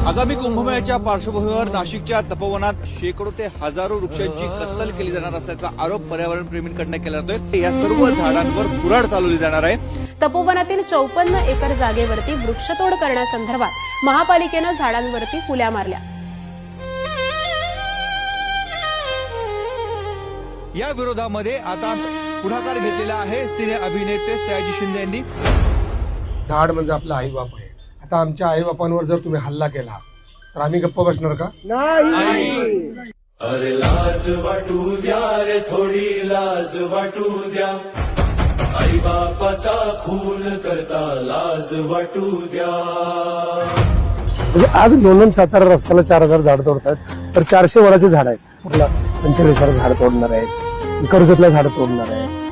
आगामी कुंभमेळ्याच्या पार्श्वभूमीवर नाशिकच्या तपोवनात शेकडो ते हजारो वृक्षांची कत्तल केली जाणार असल्याचा आरोप पर्यावरण प्रेमींकडून केला जातोय। या सर्व झाडांवर कुऱ्हाड चालवली जाणार आहे। तपोवनातील 54 एकर जागेवरती वृक्षतोड करण्यासंदर्भात महापालिकेनं झाडांवरती फुल्या मारल्या। या विरोधामध्ये आता पुढाकार घेतलेला आहे सिने अभिनेते सयाजी शिंदे यांनी। झाड म्हणजे आपला आईबाप आहे। आता आमच्या आईबापांवर जर तुम्ही हल्ला केला तर आम्ही गप्प बसणार का? नाही। अरे लाज वाटू द्या रे, थोडी लाज वाटू द्या, आई बापाचा खून करता लाज वाटू द्या। म्हणजे आज लोणंद सातारा रस्त्याला 4000 झाड तोडतात, तर 400 वडाचे झाड आहेत, कुठला 45,000 झाड तोडणार आहेत, कर्जतला झाड तोडणार आहे।